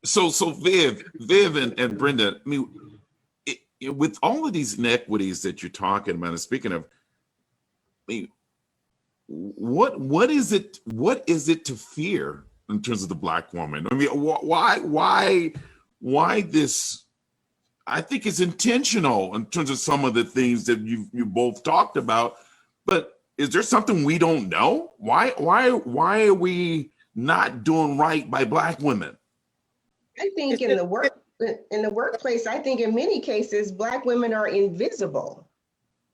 So Viv and Brenda, I mean, with all of these inequities that you're talking about and speaking of, I mean, what is it to fear in terms of the Black woman? I mean, why this? I think it's intentional in terms of some of the things that you both talked about, but is there something we don't know? Why are we not doing right by Black women? I think in the workplace, I think in many cases, Black women are invisible.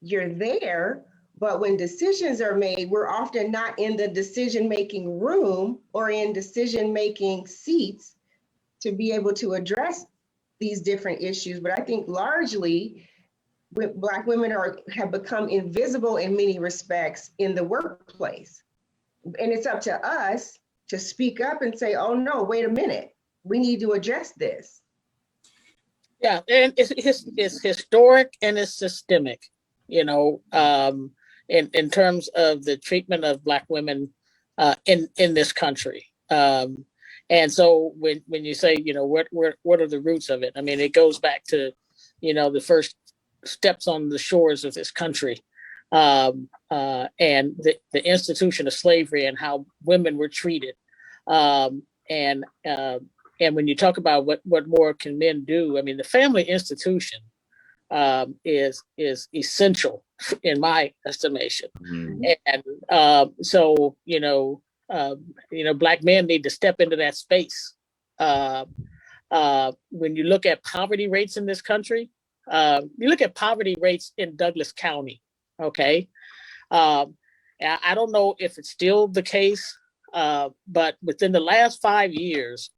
You're there, but when decisions are made, we're often not in the decision-making room or in decision-making seats to be able to address these different issues. But I think largely, Black women have become invisible in many respects in the workplace. And it's up to us to speak up and say, oh no, wait a minute, we need to address this. Yeah, and it's historic and it's systemic, you know, in terms of the treatment of Black women in this country. And so when you say, you know, what are the roots of it? I mean, it goes back to, you know, the first steps on the shores of this country, and the institution of slavery and how women were treated. And when you talk about what more can men do, I mean, the family institution is essential in my estimation. Mm-hmm. And so, you know, Black men need to step into that space. When you look at poverty rates in this country, you look at poverty rates in Douglas County, okay? I don't know if it's still the case, but within the last 5 years,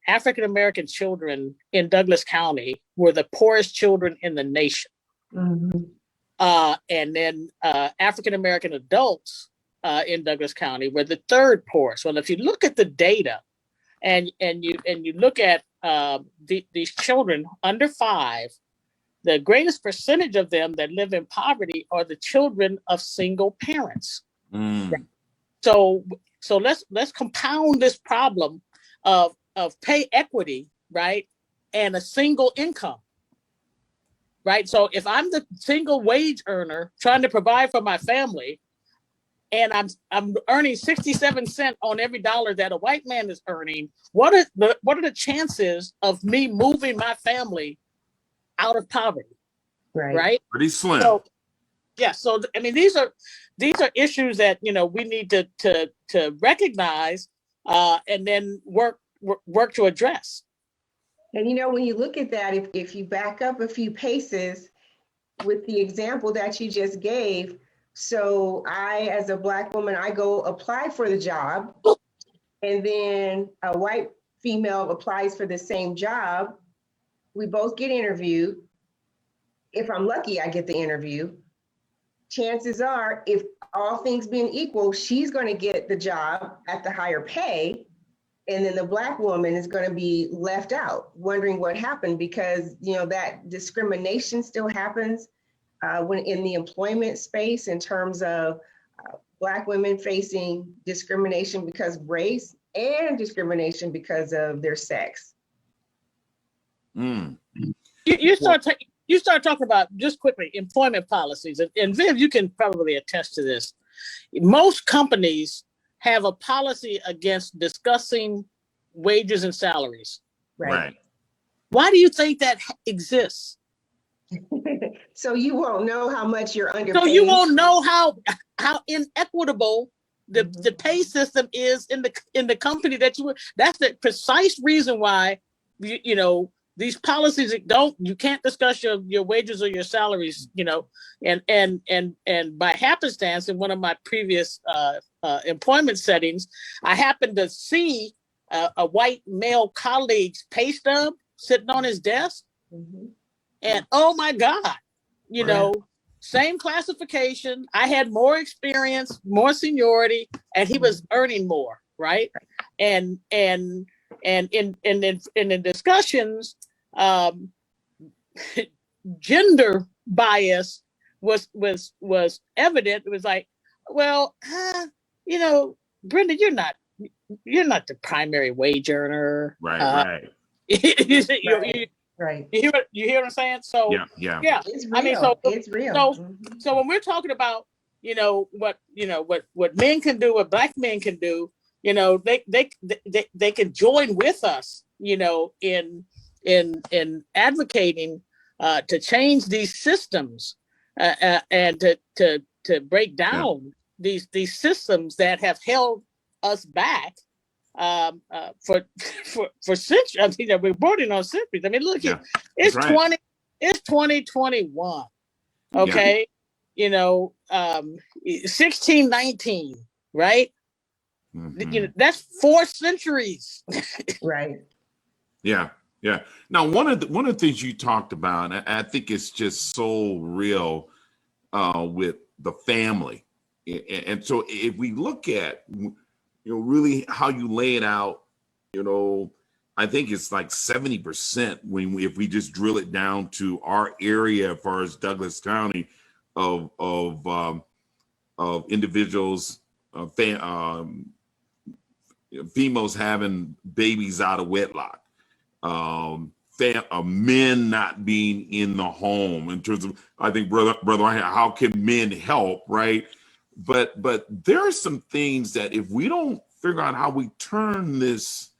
African-American children in Douglas County were the poorest children in the nation. Mm-hmm. And then African-American adults in Douglas County were the third poorest. Well, if you look at the data and you look at these children under 5, the greatest percentage of them that live in poverty are the children of single parents. Mm. Right? So let's compound this problem of pay equity, right, and a single income, right? So if I'm the single wage earner trying to provide for my family, and I'm earning 67 cents on every dollar that a white man is earning, what are the chances of me moving my family out of poverty? Right? Pretty slim. So, yeah. So I mean, these are issues that, you know, we need to recognize and then work to address. And you know, when you look at that, if you back up a few paces with the example that you just gave. So I, as a Black woman, I go apply for the job, and then a white female applies for the same job. We both get interviewed. If I'm lucky, I get the interview. Chances are, if all things being equal, she's going to get the job at the higher pay, and then the Black woman is going to be left out, wondering what happened, because, you know, that discrimination still happens when in the employment space, in terms of Black women facing discrimination because of race and discrimination because of their sex. Mm. You start talking about, just quickly, employment policies, and Viv, you can probably attest to this. Most companies have a policy against discussing wages and salaries. Right. Why do you think that exists? So you won't know how much you're underpaid. So you won't know how inequitable the pay system is in the company that you were. That's the precise reason why you know these policies you can't discuss your wages or your salaries, you know, and by happenstance, in one of my previous employment settings, I happened to see a white male colleague's pay stub sitting on his desk, and oh my God, you know, same classification. I had more experience, more seniority, and he was earning more, right? And in the discussions, gender bias was evident. It was like, well, you know, Brenda, you're not you're not the primary wage earner. Right. Right. You hear what I'm saying? So Yeah. It's real. I mean, It's real. So when we're talking about, what men can do, what Black men can do, they can join with us, in advocating to change these systems, and to break down these systems that have held us back for centuries. I mean, we're bordering on centuries. I mean, look, it's right. it's 2021. Okay. 1619, right? Mm-hmm. That's 4 centuries. Right. Yeah. Now, one of the things you talked about, I think it's just so real with the family. And so if we look at, really how you lay it out, I think it's like 70% if we just drill it down to our area as far as Douglas County of individuals, females having babies out of wedlock, men not being in the home. In terms of, I think, brother, how can men help, right? But there are some things that if we don't figure out how we turn this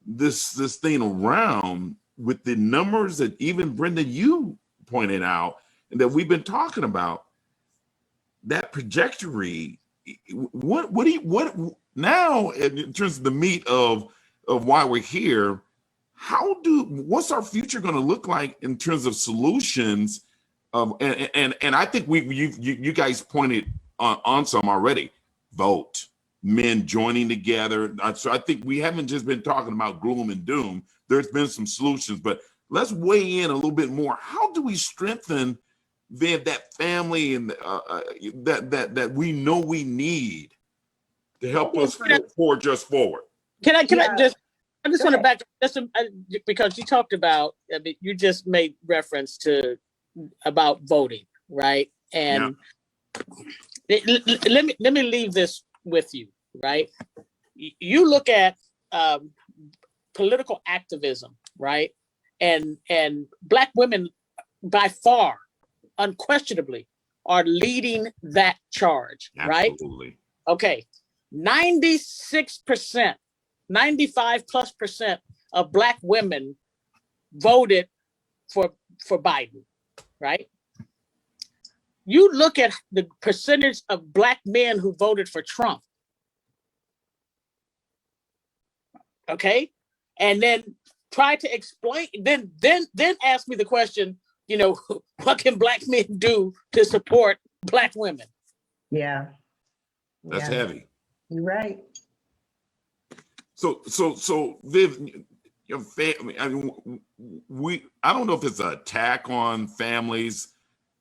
thing around with the numbers that even Brenda, you pointed out, and that we've been talking about, that trajectory, what now in terms of the meat of why we're here, what's our future going to look like in terms of solutions? And I think you guys pointed on some already. Vote, men joining together. So I think we haven't just been talking about gloom and doom. There's been some solutions, but let's weigh in a little bit more. How do we strengthen that family and that we know we need to help us forge us forward? I just want to back up because you talked about, I mean, you just made reference to about voting, right? And let me leave this with you, right? You look at political activism, right? And Black women by far, unquestionably, are leading that charge, right? Absolutely. Okay. 96%, 95+% of Black women voted for Biden, right? You look at the percentage of Black men who voted for Trump, okay? And then try to explain, then ask me the question, what can Black men do to support Black women? Yeah. That's heavy. You're right. So Viv, your family, I mean, I don't know if it's an attack on families,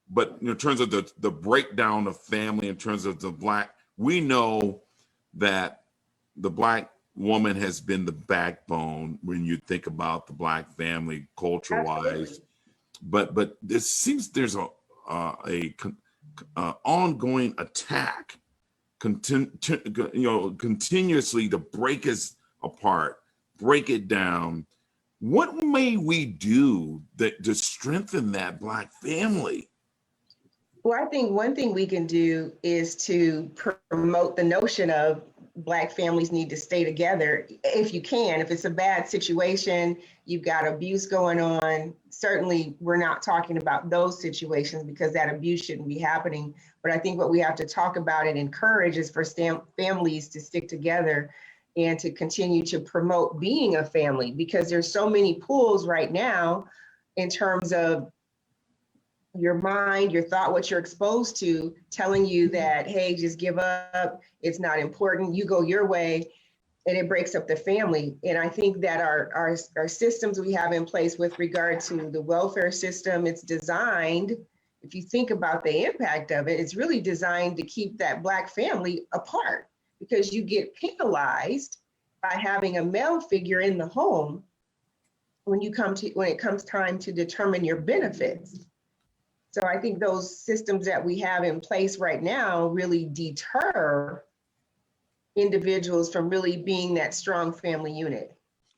but in terms of the breakdown of family, in terms of the Black, we know that the Black woman has been the backbone when you think about the Black family culture-wise. But this seems there's a ongoing attack, continuously to break us apart, break it down. What may we do to strengthen that Black family? Well, I think one thing we can do is to promote the notion of Black families need to stay together if you can. If it's a bad situation, you've got abuse going on, certainly we're not talking about those situations because that abuse shouldn't be happening. But I think what we have to talk about and encourage is for families to stick together and to continue to promote being a family, because there's so many pulls right now in terms of your mind, your thought, what you're exposed to, telling you that, hey, just give up, it's not important, you go your way, and it breaks up the family. And I think that our systems we have in place with regard to the welfare system, it's designed, if you think about the impact of it, it's really designed to keep that Black family apart, because you get penalized by having a male figure in the home when it comes time to determine your benefits. So I think those systems that we have in place right now really deter individuals from really being that strong family unit.